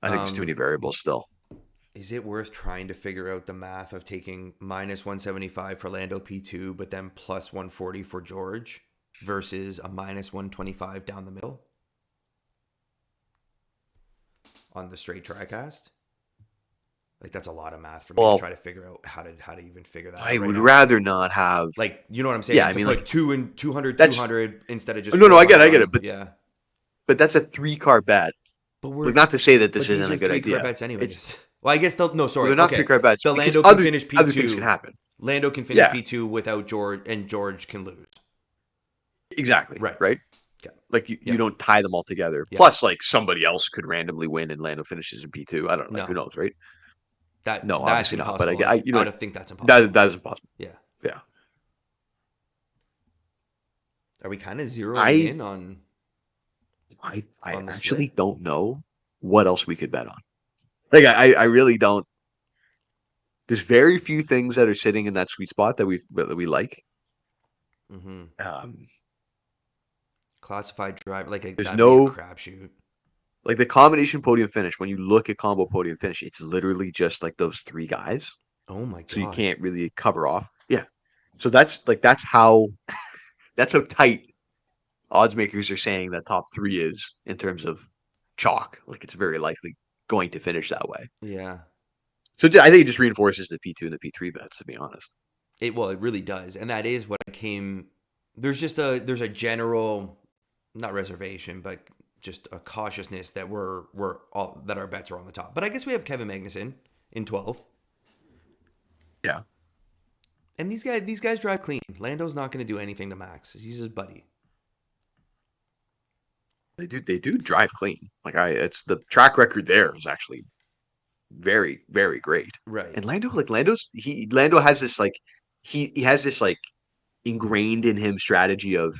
I think there's too many variables still. Is it worth trying to figure out the math of taking minus 175 for Lando P2, but then plus 140 for George versus a minus 125 down the middle on the straight TriCast? Like that's a lot of math for me to Well, try to figure out how to even figure that I out right would now. rather not have. Like, you know what I'm Yeah, saying? I To mean, put like 200, that's 200 instead of just no, I get, 400 it. on, yeah. But that's a three-car bet. But Like, not to say that this these isn't are a good 3 car idea. bets It's anyways. Well, I guess no, well, sorry. they're not Okay. three-car bets The because Lando can finish other things can P2. happen. Lando can finish Yeah, P2 without George, and George can lose. exactly. Right. Right. Okay. Like you Yep. don't tie them all together. Yep. Plus, like somebody else could randomly win and Lando finishes in P2. I don't know. Like, who No. knows, right? No, That's obviously not. But impossible. I don't think that's impossible. that is impossible. Yeah. Yeah. Are we kind of zeroing I in on I on the actually split. don't know what else we could bet on. Like I really don't. There's very few things that are sitting in that sweet spot that we like. Mm-hmm. Um, Classified driver, there's that'd be a no crapshoot. like the combination podium finish. When you look at combo podium finish, it's literally just like those three guys. Oh my So you god. can't really cover off. Yeah. So that's how tight odds makers are saying that top three is in terms of chalk. Like it's very likely going to finish that way. Yeah. So I think it just reinforces the P2 and the P3 bets, to be honest. It really does, and that is what came. There's a general, not reservation, but just a cautiousness that we're all that our bets are on the top. But I guess we have Kevin Magnussen in 12th, Yeah. and these guys drive clean. Lando's not going to do anything to Max. He's his buddy. They do drive clean. It's the track record there is actually very, very great. Right. And Lando has this he has this ingrained in him strategy of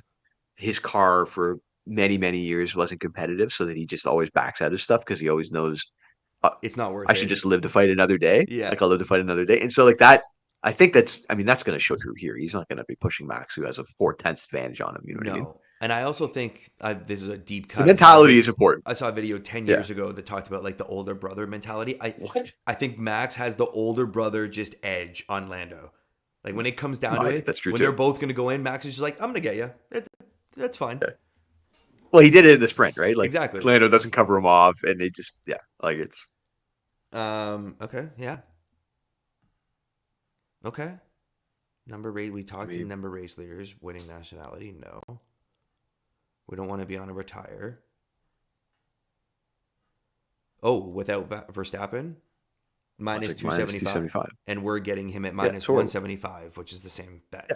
his car for many, many years wasn't competitive, so that he just always backs out his stuff because he always knows It's not worth I should it. just live to fight another day. Yeah. Like I'll live to fight another day. And so like that, I think that's going to show through here. He's not going to be pushing Max, who has a 4/10 advantage on him. You know what I mean? No. And I also think this is a deep The cut. mentality is important. I saw a video 10 Yeah. years ago that talked about the older brother mentality. What? I think Max has the older brother just edge on Lando. Like when it comes down No, to I it, think that's true when too. they're both going to go in, Max is just like, I'm going to get you. That's fine. Yeah. Well, he did it in the sprint, right? Like Exactly. Lando doesn't cover him off, and they just it's Okay. Yeah. Okay. We talked to number race leaders, winning nationality. No. We don't want to be on a retire. Oh, without Verstappen? Minus 275. And we're getting him at minus 175, which is the same bet. Yeah.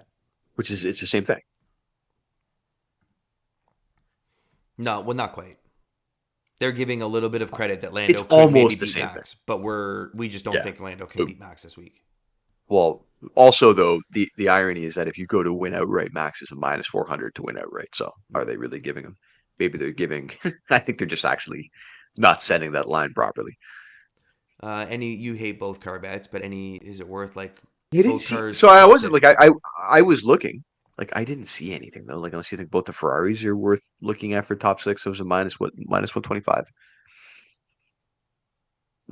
Which is it's the same thing. No, well, not quite. They're giving a little bit of credit that Lando It's could almost maybe the beat same Max, but we just don't think Lando can beat Max this week. Well, also though, the irony is that if you go to win outright, Max is a minus 400 to win outright. So are they really giving him? Maybe they're giving. I think they're just actually not setting that line properly. You hate both car bets, but is it worth You didn't both see. cars? So I wasn't I was looking. I didn't see anything though. Unless you think both the Ferraris are worth looking at for top six, it was a minus 125.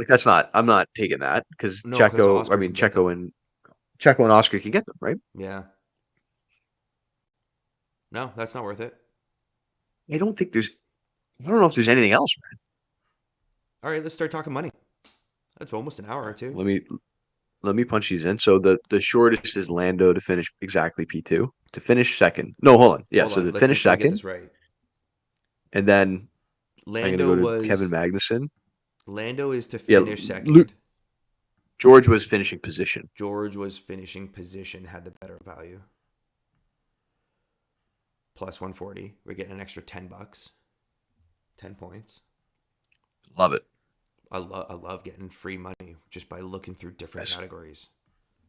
That's not. I'm not taking that because No, because Oscar can get them. Checo and Oscar can get them, right? Yeah. No, that's not worth it. I don't know if there's anything else, man. All right, let's start talking money. That's almost an hour or two. Let me punch these in. So the shortest is Lando to finish exactly P2. To finish second. No, hold on. Yeah, to finish second. Get this right. And then Lando I'm going to go to Kevin Magnussen. Lando is to finish second. George was finishing position. Had the better value. Plus 140. We're getting an extra $10. 10 points. Love it. I love getting free money just by looking through different categories.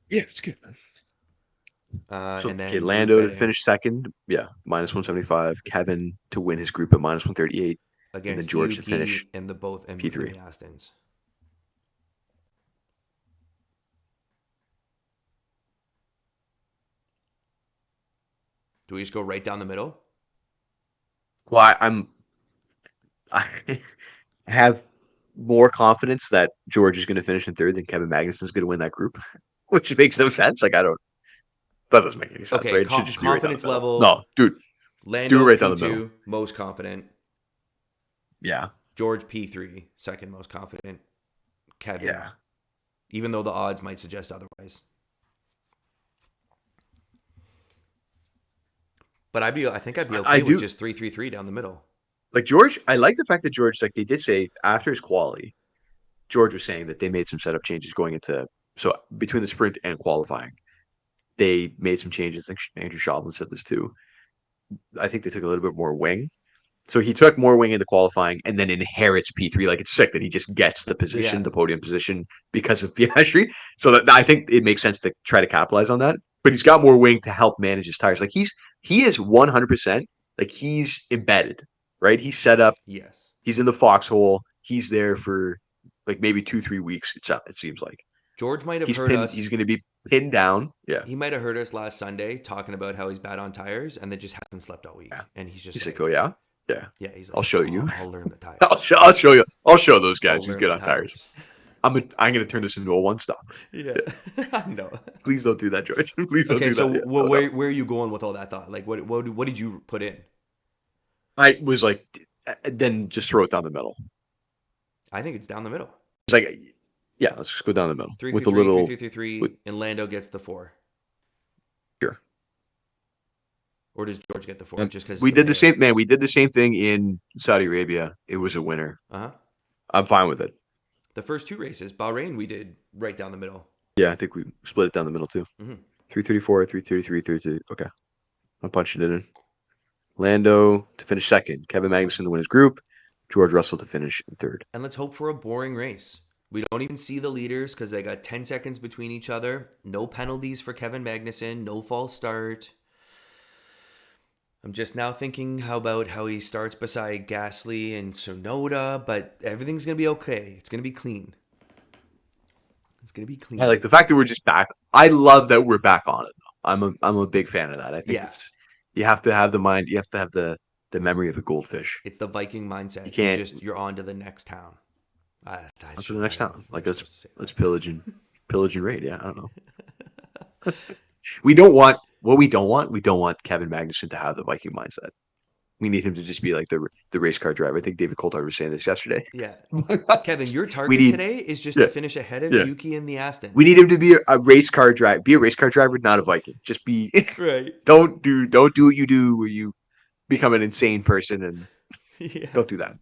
Yeah, it's good, man. And then Lando to finish second, minus 175. Kevin to win his group at minus 138. Against and then George Yuki to finish and the both and P3. the Astons. Do we just go right down the middle? Well, I have more confidence that George is going to finish in third than Kevin Magnussen is going to win that group, which makes no sense. That doesn't make any sense, okay, right? It should just be confidence right level. No, dude. Lando do it right P2, down the middle. most confident. Yeah. George P3, second most confident. Kevin, even though the odds might suggest otherwise. But I think I'd be okay with just 3-3-3 down the middle. George, I like the fact that George, they did say after his quali, George was saying that they made some setup changes going into between the sprint and qualifying. They made some changes. I think Andrew Schaubman said this too. I think they took a little bit more wing. So he took more wing into qualifying and then inherits P3. It's sick that he just gets the position, the podium position because of Piastri. So that I think it makes sense to try to capitalize on that. But he's got more wing to help manage his tires. He is 100%. He's embedded, right? He's set up. Yes. He's in the foxhole. He's there for like maybe 2-3 weeks. It seems like George might have he's heard pinned. us. He's going to be pinned down. Yeah. He might have heard us last Sunday talking about how he's bad on tires and then just hasn't slept all week. Yeah. And he's just He's like, oh yeah, yeah. yeah, he's like, I'll show you. I'll learn the tires. I'll show you. I'll show those guys I'll who's learn good the on tires. tires. I'm going to turn this into a one stop. Yeah. I know. Please don't do that, George. Please don't Okay, do so that. where are you going with all that thought? Like, what did you put in? I was like, then just throw it down the middle. I think it's down the middle. It's like, yeah, let's just go down the middle 3 with 3 a 3 little. 3 3 3 with- and Lando gets the 4. Sure. Or does George get the 4 just because We did the same, man. We did the same thing in Saudi Arabia. It was a winner. Uh-huh. I'm fine with it. The first 2 races, Bahrain, we did right down the middle. Yeah, I think we split it down the middle too. Mhm. 334, 333, 333. Okay. I'm punching it in. Lando to finish second. Kevin Magnussen to win his group. George Russell to finish in third. And let's hope for a boring race. We don't even see the leaders because they got 10 seconds between each other. No penalties for Kevin Magnussen. No false start. I'm just now thinking about how he starts beside Gasly and Tsunoda, but everything's going to be okay. It's going to be clean. It's going to be clean. I like the fact that we're just back. I love that we're back on it though. I'm a big fan of that. I think Yeah. it's you have to have the mind, you have to have the memory of a goldfish. It's the Viking mindset. You can't You're on to the next town. on to the next town. Like let's pillage and raid. Yeah, I don't know. We don't want Kevin Magnussen to have the Viking mindset. We need him to just be like the race car driver. I think David Coulthard was saying this yesterday. Yeah. Kevin, your target We need- today is just yeah, to finish ahead of yeah. Yuki in the Aston. We need him to be a race car driver. Be a race car driver, not a Viking. Just be. Right. Don't do what you do where you become an insane person and Yeah. don't do that.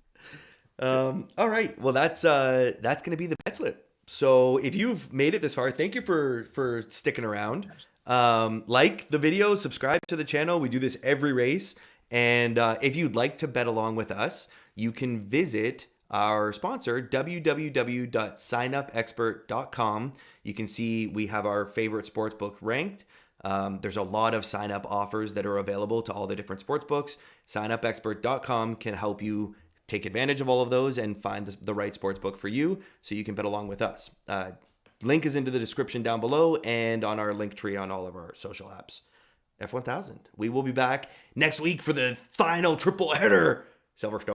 All right. Well, that's going to be the bet slip. So if you've made it this far, thank you for sticking around. Like the video, subscribe to the channel. We do this every race. And if you'd like to bet along with us, you can visit our sponsor, www.signupexpert.com. You can see we have our favorite sportsbook ranked. There's a lot of sign-up offers that are available to all the different sportsbooks. Signupexpert.com can help you take advantage of all of those and find the right sportsbook for you so you can bet along with us. Link is into the description down below and on our link tree on all of our social apps. F1000. We will be back next week for the final triple header. Silverstone.